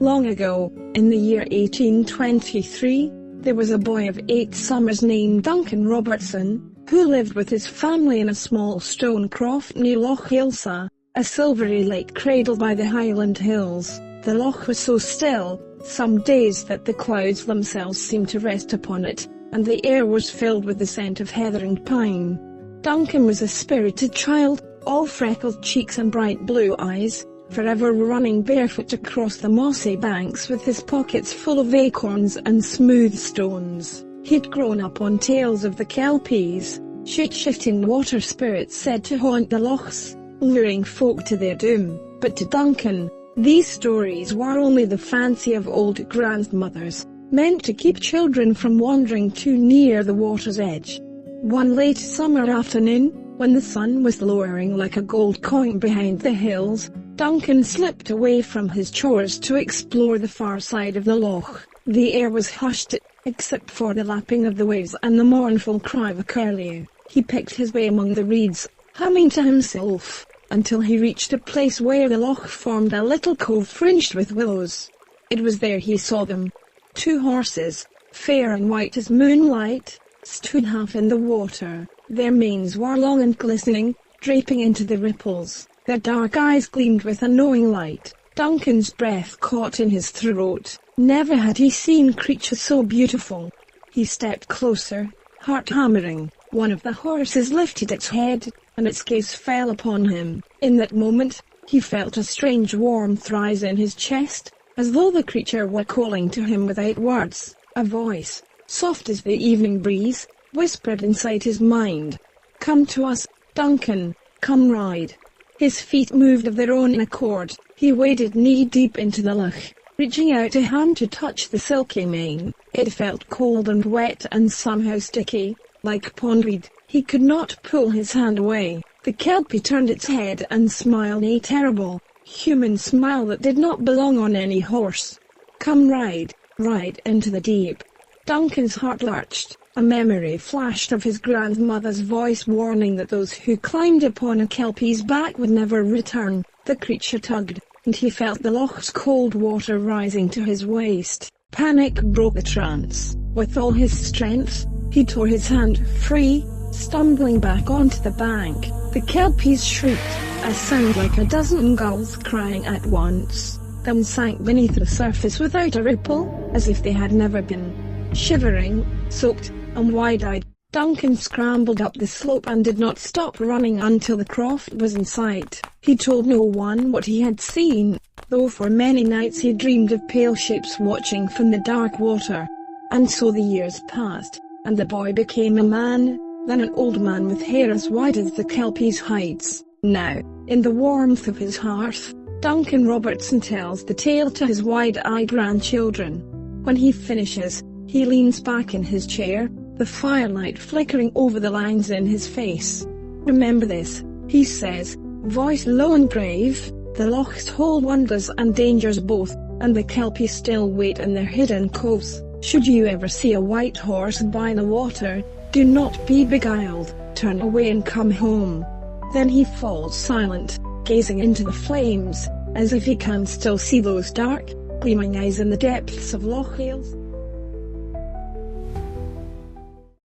Long ago, in the year 1823, there was a boy of 8 summers named Duncan Robertson, who lived with his family in a small stone croft near Loch Ailsa, a silvery lake cradled by the Highland hills. The loch was so still, some days, that the clouds themselves seemed to rest upon it, and the air was filled with the scent of heather and pine. Duncan was a spirited child, all freckled cheeks and bright blue eyes, forever running barefoot across the mossy banks with his pockets full of acorns and smooth stones. He'd grown up on tales of the Kelpies, shape-shifting water spirits said to haunt the lochs, luring folk to their doom. But to Duncan, these stories were only the fancy of old grandmothers, meant to keep children from wandering too near the water's edge. One late summer afternoon, when the sun was lowering like a gold coin behind the hills, Duncan slipped away from his chores to explore the far side of the loch. The air was hushed, except for the lapping of the waves and the mournful cry of a curlew. He picked his way among the reeds, humming to himself, until he reached a place where the loch formed a little cove fringed with willows. It was there he saw them. 2 horses, fair and white as moonlight, stood half in the water. Their manes were long and glistening, draping into the ripples. Their dark eyes gleamed with a knowing light. Duncan's breath caught in his throat. Never had he seen creatures so beautiful. He stepped closer, heart hammering. One of the horses lifted its head, and its gaze fell upon him. In that moment, he felt a strange warmth rise in his chest, as though the creature were calling to him without words. A voice, soft as the evening breeze, whispered inside his mind. "Come to us, Duncan, come ride." His feet moved of their own accord. He waded knee-deep into the loch, reaching out a hand to touch the silky mane. It felt cold and wet and somehow sticky, like pondweed. He could not pull his hand away. The Kelpie turned its head and smiled a terrible, human smile that did not belong on any horse. "Come ride into the deep." Duncan's heart lurched. A memory flashed of his grandmother's voice warning that those who climbed upon a Kelpie's back would never return. The creature tugged, and he felt the loch's cold water rising to his waist. Panic broke the trance. With all his strength, he tore his hand free, stumbling back onto the bank. The Kelpies shrieked, a sound like a dozen gulls crying at once, then sank beneath the surface without a ripple, as if they had never been. Shivering, soaked, and wide-eyed, Duncan scrambled up the slope and did not stop running until the croft was in sight. He told no one what he had seen, though for many nights he dreamed of pale shapes watching from the dark water. And so the years passed, and the boy became a man, then an old man with hair as white as the Kelpie's hides. Now, in the warmth of his hearth, Duncan Robertson tells the tale to his wide-eyed grandchildren. When he finishes, he leans back in his chair, the firelight flickering over the lines in his face. "Remember this," he says, voice low and grave, "the lochs hold wonders and dangers both, and the Kelpies still wait in their hidden coves. Should you ever see a white horse by the water, do not be beguiled, turn away and come home." Then he falls silent, gazing into the flames, as if he can still see those dark, gleaming eyes in the depths of Loch Ailsa.